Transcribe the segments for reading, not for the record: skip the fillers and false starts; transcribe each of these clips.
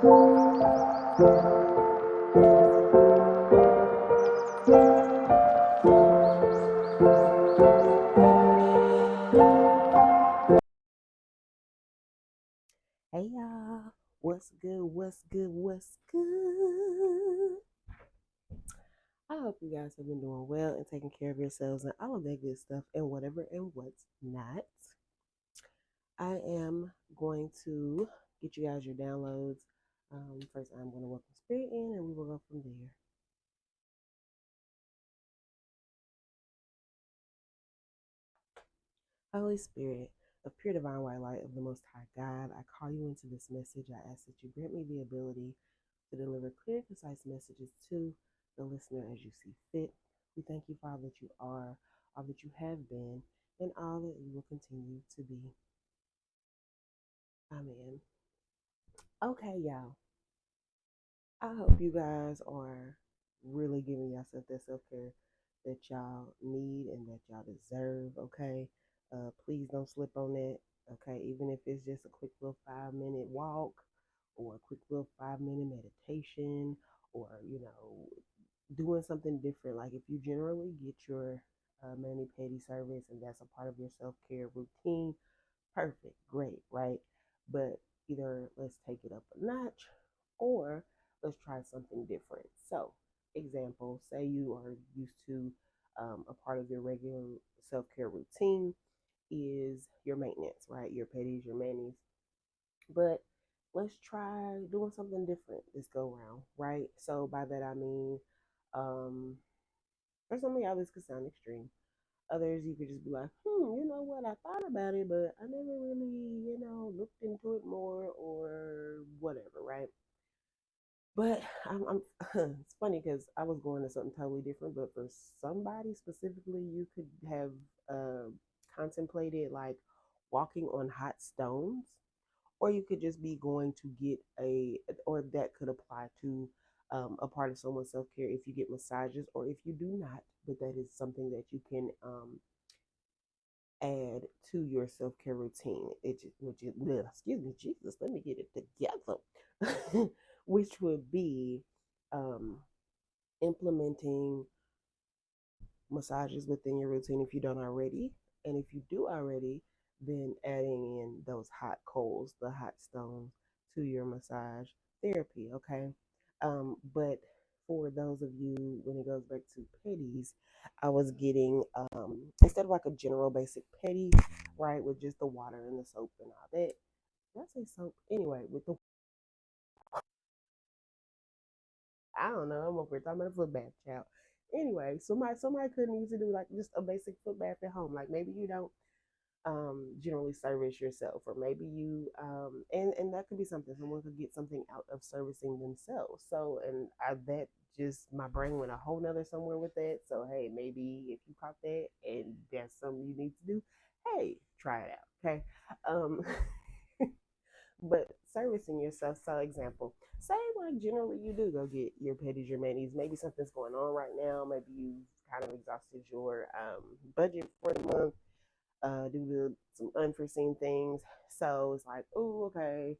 Hey y'all, what's good? What's good? What's good? I hope you guys have been doing well and taking care of yourselves and all of that good stuff and whatever and what's not. I am going to get you guys your downloads. First, I'm going to welcome Spirit in and we will go from there. Holy Spirit, of pure divine white light of the Most High God, I call you into this message. I ask that you grant me the ability to deliver clear, concise messages to the listener as you see fit. We thank you for all that you are, all that you have been, and all that you will continue to be. Amen. Okay, y'all. I hope you guys are really giving yourself that self care that y'all need and that y'all deserve. Okay. Please don't slip on that. Okay. Even if it's just a quick little 5 minute walk or a quick little 5 minute meditation or, doing something different. Like if you generally get your mani pedi service and that's a part of your self care routine, perfect, great, right? But either let's take it up a notch or let's try something different. So, example, say you are used to a part of your regular self care routine is your maintenance, right? Your pedis, your manis. But let's try doing something different this go round, right? So, by that I mean, for some of y'all, this could sound extreme. Others, you could just be like, you know what? I thought about it, but I never really, looked into it more or whatever, right? But it's funny because I was going to something totally different, but for somebody specifically, you could have uh, contemplated like walking on hot stones, or you could just be going to get or that could apply to a part of someone's self care if you get massages, or if you do not, but that is something that you can add to your self care routine. Excuse me, Jesus, let me get it together. Which would be um, implementing massages within your routine if you don't already. And if you do already, then adding in those hot coals, the hot stones to your massage therapy, okay? But for those of you, when it goes back to petties, I was getting, instead of like a general basic petty, right, with just the water and the soap and all that. Did I say soap? Anyway, with the, I don't know, I'm over here talking about a foot bath, child. Anyway, somebody could need to do like just a basic foot bath at home. Like maybe you don't generally service yourself, or maybe you and that could be something someone could get something out of servicing themselves. So and I that just my brain went a whole nother somewhere with that. So hey, maybe if you caught that and that's something you need to do, hey, try it out. Okay. um but servicing yourself, so example, say like generally you do go get your petties, your manis, maybe something's going on right now, maybe you kind of exhausted your budget for the month due to some unforeseen things. So it's like, oh, okay,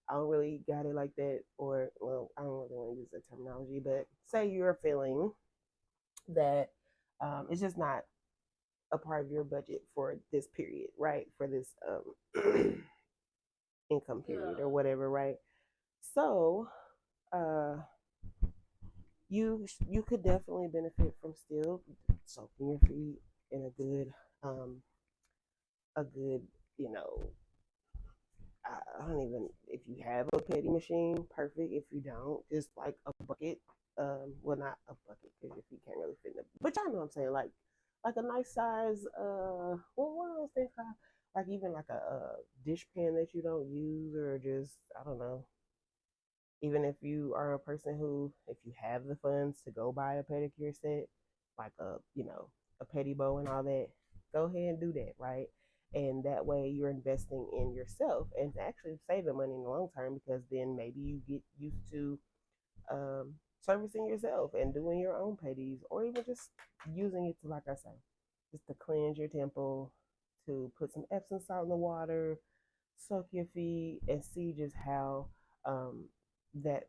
I don't really got it like that. Or, well, I don't really want to use that terminology, but say you're feeling that it's just not a part of your budget for this period, right? For this income period or whatever, right? So, uh, you could definitely benefit from still soaking your feet in um a good you know I don't even, if you have a petty machine, perfect. If you don't, just like a bucket. Well, not a bucket because your feet can't really fit in it. But y'all know what I'm saying, like a nice size. What are those things called? Like even like a dish pan that you don't use, or just I don't know. Even if you are a person who, if you have the funds to go buy a pedicure set, like a petty bow and all that, go ahead and do that, right? And that way you're investing in yourself and actually saving money in the long term, because then maybe you get used to servicing yourself and doing your own petties, or even just using it to, like I say, just to cleanse your temple, to put some Epsom salt in the water, soak your feet, and see just how um, that,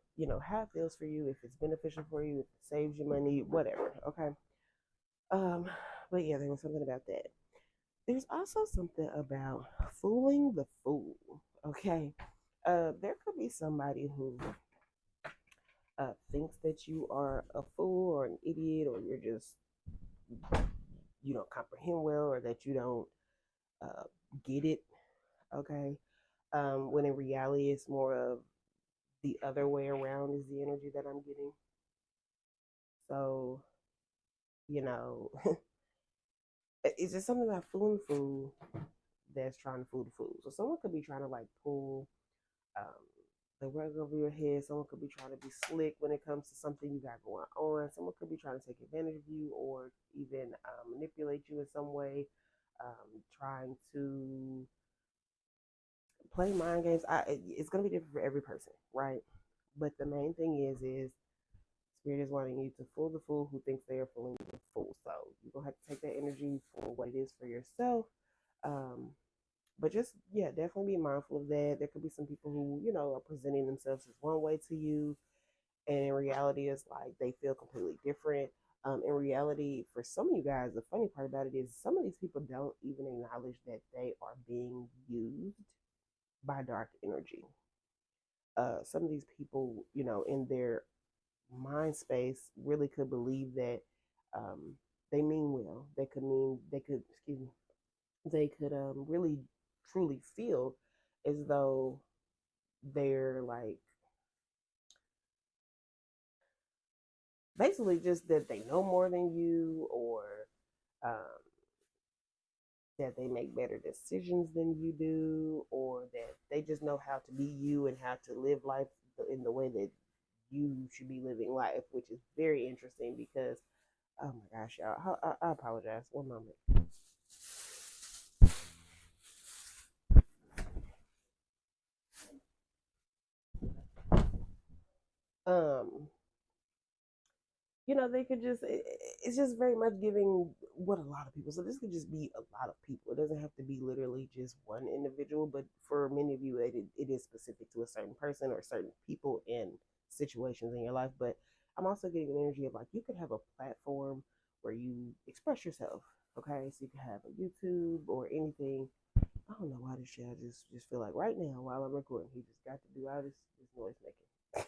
how it feels for you, if it's beneficial for you, if it saves you money, whatever. Okay. Um, but yeah, there was something about that. There's also something about fooling the fool. Okay. There could be somebody who thinks that you are a fool or an idiot, or you don't comprehend well, or that you don't uh, get it. Okay. When in reality, it's more of the other way around is the energy that I'm getting. So, you know, it's just something about fooling the fool that's trying to fool the fool. So someone could be trying to like pull um, the rug over your head. Someone could be trying to be slick when it comes to something you got going on. Someone could be trying to take advantage of you, or even manipulate you in some way, trying to play mind games. It's going to be different for every person, right? But the main thing is Spirit is wanting you to fool the fool who thinks they are fooling the fool. So you're going to have to take that energy for what it is for yourself. Um, but just, yeah, definitely be mindful of that. There could be some people who, are presenting themselves as one way to you. And in reality, it's like they feel completely different. In reality, for some of you guys, the funny part about it is some of these people don't even acknowledge that they are being used by dark energy. Some of these people, in their mind space really could believe that um, they mean well. Excuse me, they could really truly feel as though they're like basically just that they know more than you, or um, that they make better decisions than you do, or that they just know how to be you and how to live life in the way that you should be living life, which is very interesting because, oh my gosh, y'all, I apologize. One moment. Um, they could just, it's just very much giving what a lot of people. So this could just be a lot of people. It doesn't have to be literally just one individual, but for many of you, it is specific to a certain person or certain people and situations in your life. But I'm also getting an energy of like you could have a platform where you express yourself. Okay, so you can have a YouTube or anything. I don't know why this shit. I just feel like right now while I'm recording, he just got to do all this noise making.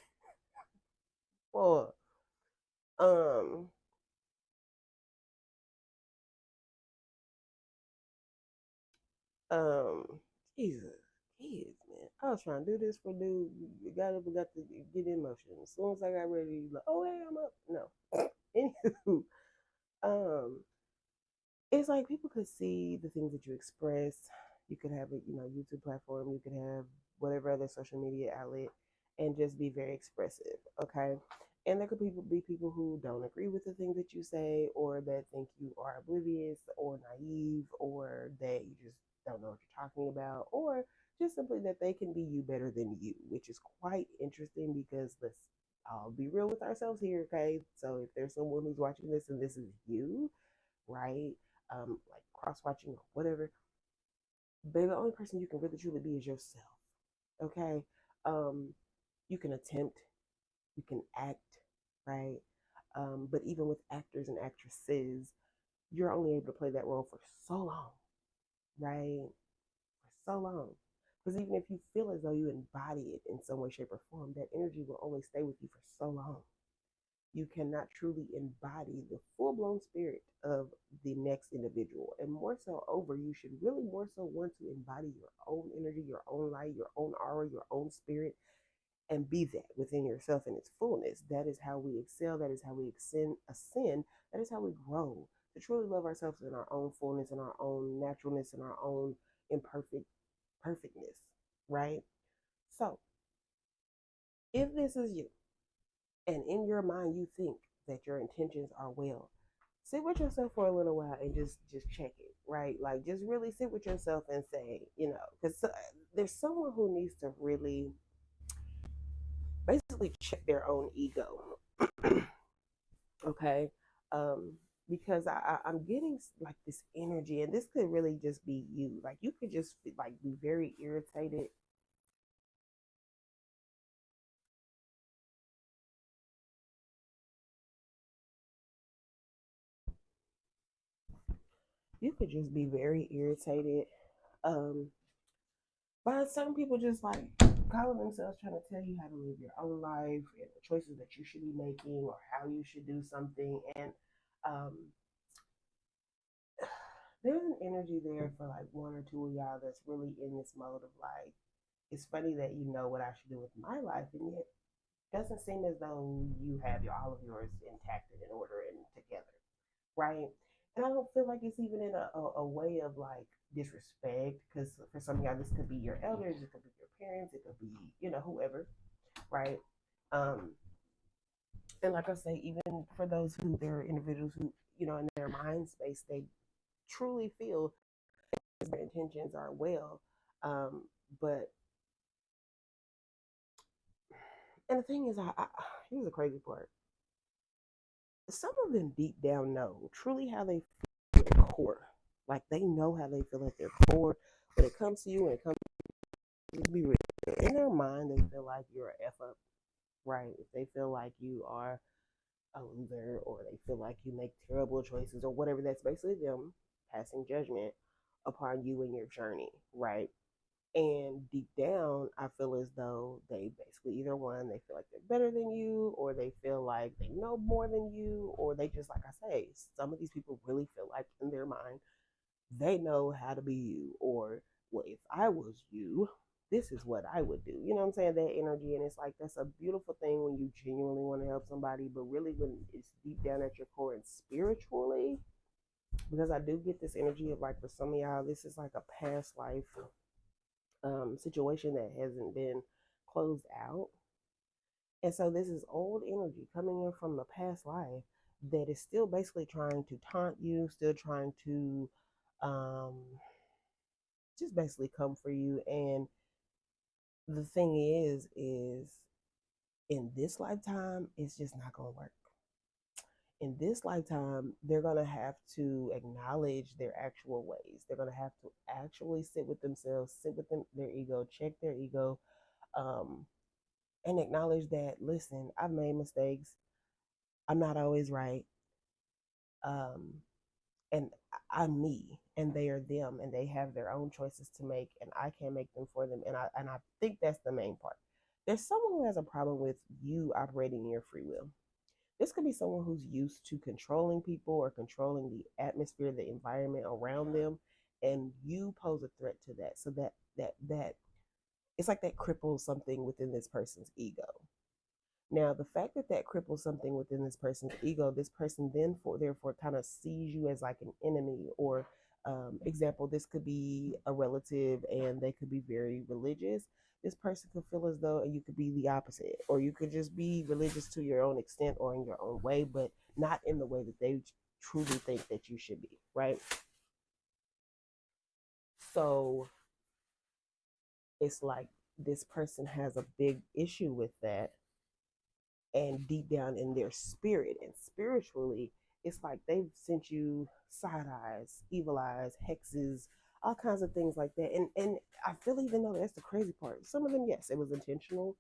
Or um Um, Jesus, kids, man. I was trying to do this for dude. You got to get in motion. As soon as I got ready, like, oh hey, I'm up. No. Anywho, um, it's like people could see the things that you express. You could have a YouTube platform. You could have whatever other social media outlet, and just be very expressive. Okay, and there could be people who don't agree with the things that you say, or that think you are oblivious or naive, or that you just don't know what you're talking about, or just simply that they can be you better than you, which is quite interesting because let's all be real with ourselves here, okay? So if there's someone who's watching this and this is you, right? Like cross watching or whatever, baby, the only person you can really truly be is yourself. Okay. Um, you can attempt, you can act, right? But even with actors and actresses, you're only able to play that role for so long, right? For so long. Because even if you feel as though you embody it in some way, shape, or form, that energy will only stay with you for so long. You cannot truly embody the full blown spirit of the next individual. And more so over, you should really more so want to embody your own energy, your own light, your own aura, your own spirit, and be that within yourself in its fullness. That is how we excel. That is how we ascend. That is how we grow. To truly love ourselves in our own fullness, in our own naturalness, in our own imperfect perfectness, right? So, if this is you, and in your mind you think that your intentions are well, sit with yourself for a little while and just check it, right? Like just really sit with yourself and say, because there's someone who needs to really basically check their own ego. Okay. um because I'm getting like this energy, and this could really just be you. Like you could just like be very irritated you could just be very irritated um, by certain people just like calling themselves trying to tell you how to live your own life and the choices that you should be making or how you should do something. And um, there's an energy there for like one or two of y'all that's really in this mode of like, it's funny that you know what I should do with my life, and yet it doesn't seem as though you have all of yours intact and in order and together, right? And I don't feel like it's even in a way of like disrespect, because for some of y'all, this could be your elders, it could be your parents, it could be, whoever, right? Um, and like I say, even for those who, there are individuals who, in their mind space, they truly feel their intentions are well. But, and the thing is, here's the crazy part. Some of them deep down know truly how they feel at their core. Like they know how they feel at their core. When it comes to you, when it comes to be real, in their mind, they feel like you're a F up, right? If they feel like you are a loser, or they feel like you make terrible choices, or whatever, that's basically them passing judgment upon you and your journey, right? And deep down, I feel as though they basically, either one, they feel like they're better than you, or they feel like they know more than you, or they just, like I say, some of these people really feel like in their mind they know how to be you, or, well, if I was you, this is what I would do. You know what I'm saying? That energy. And it's like, that's a beautiful thing when you genuinely want to help somebody, but really when it's deep down at your core and spiritually, because I do get this energy of like, for some of y'all, this is like a past life situation that hasn't been closed out. And so this is old energy coming in from the past life that is still basically trying to taunt you, still trying to um, just basically come for you. And the thing is in this lifetime, it's just not going to work. In this lifetime, they're going to have to acknowledge their actual ways. They're going to have to actually sit with themselves, sit with their ego, check their ego, um, and acknowledge that, listen, I've made mistakes. I'm not always right. Um, and I'm me, and they are them, and they have their own choices to make, and I can't make them for them. And I think that's the main part. There's someone who has a problem with you operating in your free will. This could be someone who's used to controlling people or controlling the atmosphere, the environment around them, and you pose a threat to that. So that it's like that cripples something within this person's ego. Now, the fact that that cripples something within this person's ego, this person then therefore kind of sees you as like an enemy, or example, this could be a relative and they could be very religious. This person could feel as though you could be the opposite, or you could just be religious to your own extent or in your own way, but not in the way that they truly think that you should be, right? So it's like this person has a big issue with that, and deep down in their spirit and spiritually, it's like they've sent you side eyes, evil eyes, hexes, all kinds of things like that. And I feel, even though that's the crazy part, some of them, yes, it was intentional,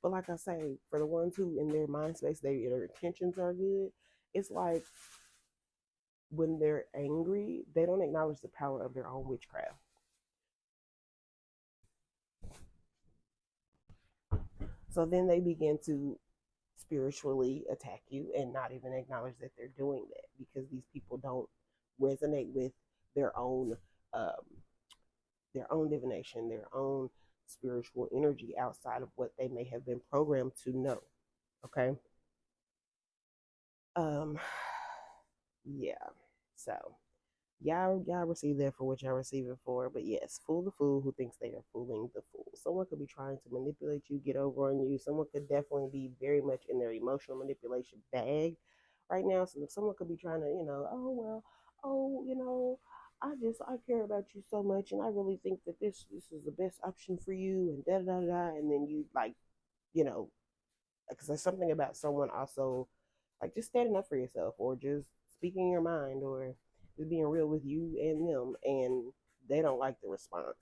but like I say, for the ones who in their mind space, their intentions are good, it's like when they're angry, they don't acknowledge the power of their own witchcraft. So then they begin to spiritually attack you and not even acknowledge that they're doing that, because these people don't resonate with their own um, divination, their own spiritual energy outside of what they may have been programmed to know. Okay. Um yeah. So y'all receive that for what y'all receive it for. But yes, fool the fool who thinks they are fooling the fool. Someone could be trying to manipulate you, get over on you. Someone could definitely be very much in their emotional manipulation bag right now. So someone could be trying to, oh well, oh, I care about you so much, and I really think that this is the best option for you, and da da da da. And then you like, you know, because there's something about someone also like just standing up for yourself, or just speaking your mind, or just being real with you and them, and they don't like the response.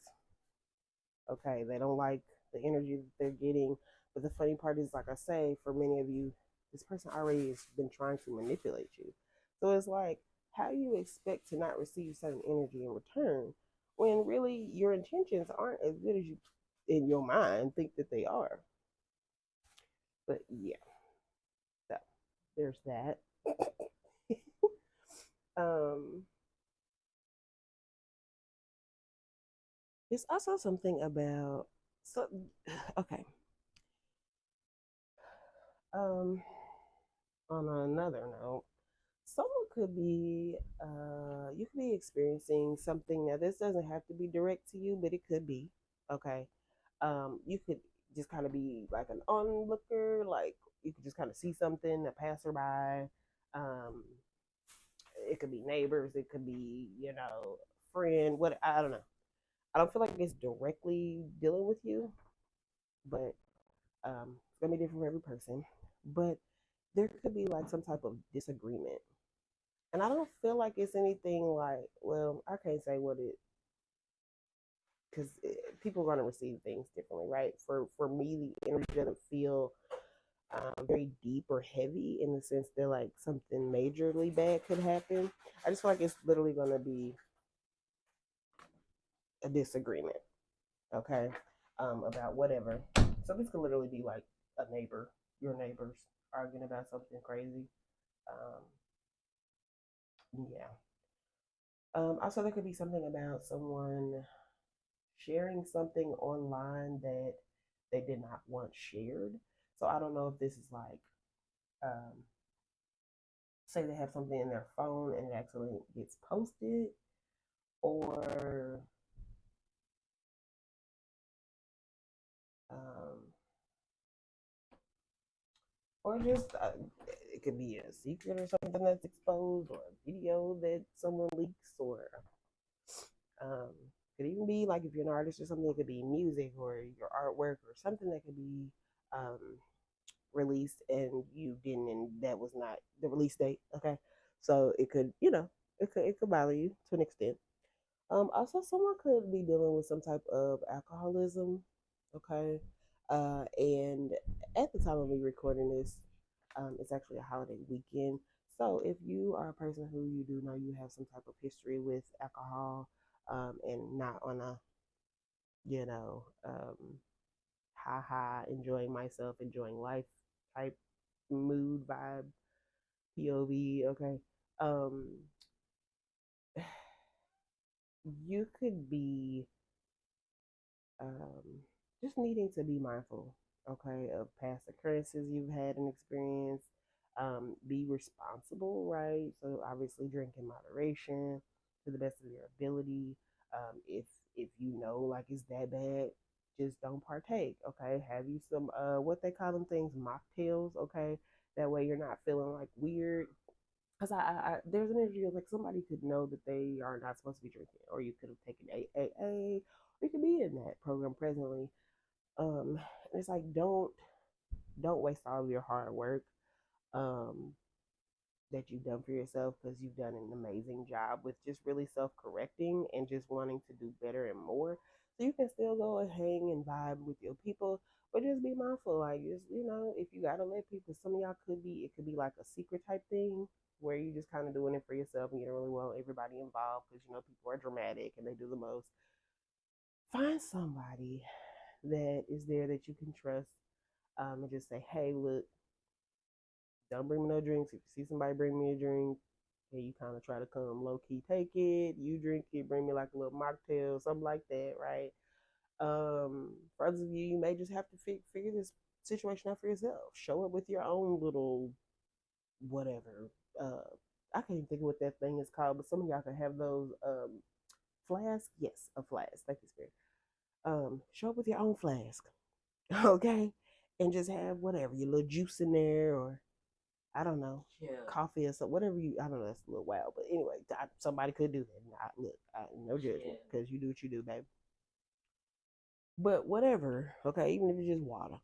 Okay, they don't like the energy that they're getting. But the funny part is, like I say, for many of you, this person already has been trying to manipulate you. So it's like how you expect to not receive certain energy in return when really your intentions aren't as good as you in your mind think that they are. But yeah, so there's that. um, there's also something about so okay. Um, on another note, someone could be you could be experiencing something. Now this doesn't have to be direct to you, but it could be. Okay. You could just kind of be like an onlooker, like you could just kind of see something, a passerby. Um, it could be neighbors, it could be, friend, what I don't know. I don't feel like it's directly dealing with you, but it's gonna be different for every person. But there could be like some type of disagreement. And I don't feel like it's anything like, well, I can't say what it, because people are going to receive things differently, right? For me, the energy doesn't feel very deep or heavy in the sense that like something majorly bad could happen. I just feel like it's literally going to be a disagreement, okay, about whatever. So this could literally be like a neighbor, your neighbors arguing about something crazy. Um, yeah. Also, there could be something about someone sharing something online that they did not want shared. So I don't know if this is like, um, say they have something in their phone and it actually gets posted, or um, or just it could be a secret or something that's exposed, or a video that someone leaks, or um, it could even be like if you're an artist or something, it could be music or your artwork or something that could be um, released and you didn't, and that was not the release date. Okay, so it could, it could bother you to an extent. Also, someone could be dealing with some type of alcoholism. Okay, and at the time of me recording this, it's actually a holiday weekend. So if you are a person who you do know you have some type of history with alcohol, and not on a, you know, ha, enjoying myself, enjoying life type mood vibe, POV, okay. Um, you could be um, just needing to be mindful, okay, of past occurrences you've had and experienced. Be responsible, right? So obviously drink in moderation to the best of your ability. If you know like it's that bad, just don't partake, okay? Have you some what they call them things, mocktails, okay? That way you're not feeling like weird. Because there's an energy of like somebody could know that they are not supposed to be drinking, or you could have taken AAA, or you could be in that program presently. And it's like don't waste all of your hard work um that you've done for yourself, because you've done an amazing job with just really self-correcting and just wanting to do better and more. So you can still go and hang and vibe with your people, but just be mindful. Like, just, if you gotta let people, some of y'all could be, it could be like a secret type thing where you just kind of doing it for yourself and you don't really want everybody involved because people are dramatic and they do the most. Find somebody that is there that you can trust, and just say, hey, look, don't bring me no drinks. If you see somebody bring me a drink, and you kind of try to come low key, take it, you drink it, bring me like a little mocktail, something like that, right? For others of you, you may just have to figure this situation out for yourself. Show up with your own little whatever. I can't even think of what that thing is called, but some of y'all can have those flasks. Yes, a flask. Thank you, Spirit. Show up with your own flask, okay, and just have whatever your little juice in there, or I don't know, coffee or something, whatever you. I don't know. That's a little wild, but anyway, somebody could do that. Look, no judgment, because you do what you do, baby. But whatever, okay, even if it's just water,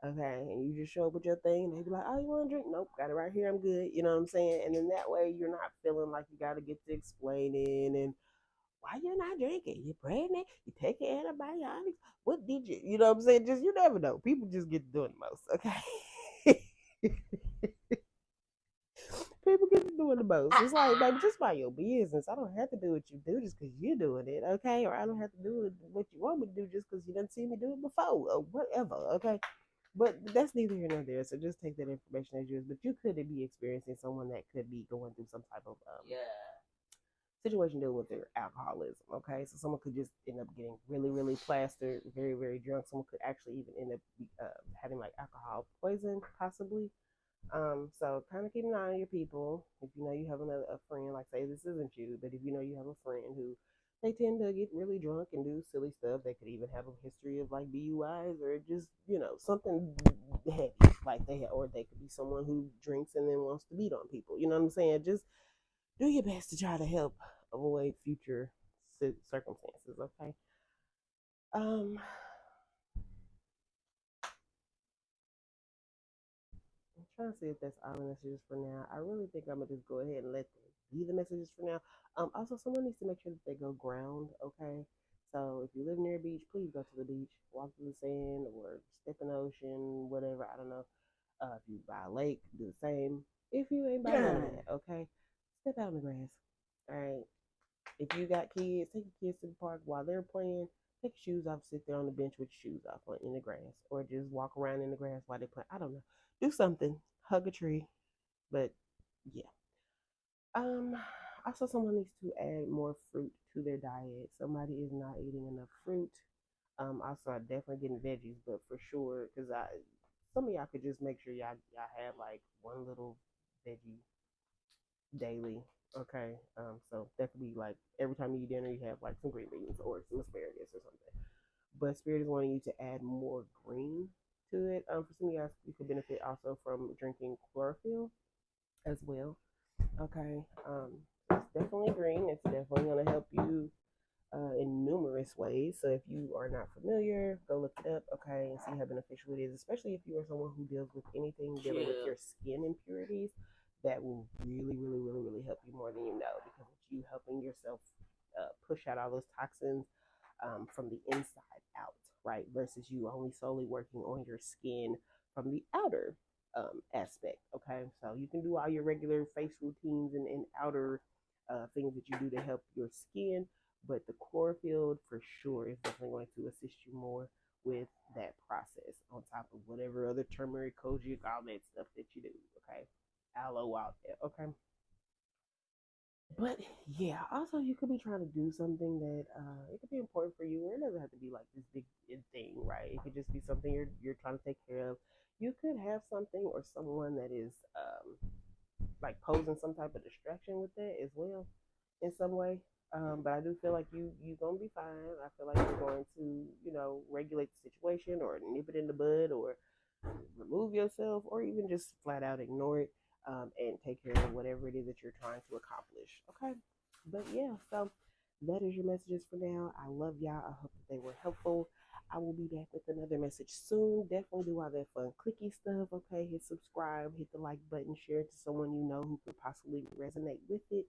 okay, and you just show up with your thing, and they be like, "Oh, you want a drink? Nope, got it right here. I'm good." You know what I'm saying? And then that way, you're not feeling like you got to get to explaining and why you're not drinking. You're pregnant. You taking antibiotics. What did you? You know what I'm saying? Just you never know. People just get doing the most, okay? People get to doing the most. It's like, baby, just mind your business. I don't have to do what you do just because you're doing it, okay? Or I don't have to do what you want me to do just because you didn't see me do it before or whatever, okay? But that's neither here nor there. So just take that information as yours. But you could be experiencing someone that could be going through some type of situation dealing with their alcoholism. Okay, so someone could just end up getting really, really plastered, very, very drunk. Someone could actually even end up having like alcohol poison, possibly. So kind of keep an eye on your people. If you know you have a friend, like say this isn't you, but if you know you have a friend who they tend to get really drunk and do silly stuff, they could even have a history of like DUIs or just something heavy, like or they could be someone who drinks and then wants to beat on people. You know what I'm saying? Just do your best to try to help avoid future circumstances. Okay. Um, I'm trying to see if that's all the messages for now. I really think I'm gonna just go ahead and let them be the messages for now. Also, someone needs to make sure that they go ground. Okay. So if you live near a beach, please go to the beach, walk through the sand, or step in the ocean, whatever. I don't know. If you by a lake, do the same. If you ain't by none of that, okay, step out in the grass. All right. If you got kids, take your kids to the park while they're playing. Take your shoes off, sit there on the bench with your shoes off in the grass, or just walk around in the grass while they play. I don't know. Do something. Hug a tree. But yeah. Um. Also, someone needs to add more fruit to their diet. Somebody is not eating enough fruit. Also, I definitely getting veggies, but for sure, because some of y'all could just make sure y'all have like one little veggie daily. Okay. So that could be like every time you eat dinner, you have like some green beans or some asparagus or something. But Spirit is wanting you to add more green to it. For some of you, you could benefit also from drinking chlorophyll as well. Okay. It's definitely green. It's definitely going to help you in numerous ways. So if you are not familiar, go look it up, okay, and see how beneficial it is, especially if you are someone who deals with anything dealing with your skin impurities. That will really, really, really, really help you more than you know, because it's you helping yourself push out all those toxins from the inside out, right? Versus you only solely working on your skin from the outer aspect, okay? So you can do all your regular face routines and outer things that you do to help your skin, but the chlorophyll for sure is definitely going to assist you more with that process on top of whatever other turmeric, kojic, all that stuff that you do. Okay, aloe out there. Okay, but yeah, also you could be trying to do something that it could be important for you, or it doesn't have to be like this big thing, right? It could just be something you're trying to take care of. You could have something or someone that is like posing some type of distraction with that as well in some way. But I do feel like you gonna be fine. I feel like you're going to regulate the situation or nip it in the bud or remove yourself or even just flat out ignore it and take care of whatever it is that you're trying to accomplish. Okay, but yeah, so that is your messages for now. I love y'all. I hope that they were helpful. I will be back with another message soon. Definitely do all that fun clicky stuff. Okay, hit subscribe, hit the like button, share it to someone you know who could possibly resonate with it.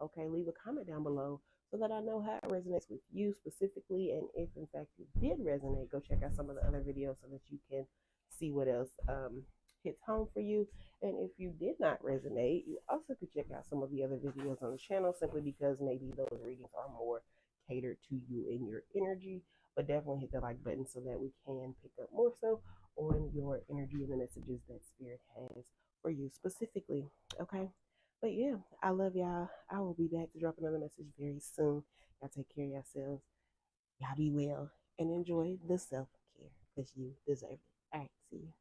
Okay, leave a comment down below so that I know how it resonates with you specifically. And if in fact it did resonate, go check out some of the other videos so that you can see what else hits home for you. And if you did not resonate, you also could check out some of the other videos on the channel simply because maybe those readings are more catered to you and your energy. But definitely hit the like button so that we can pick up more so on your energy and the messages that Spirit has for you specifically. Okay. But yeah, I love y'all. I will be back to drop another message very soon. Y'all take care of yourselves. Y'all be well and enjoy the self care because you deserve it. All right, see you.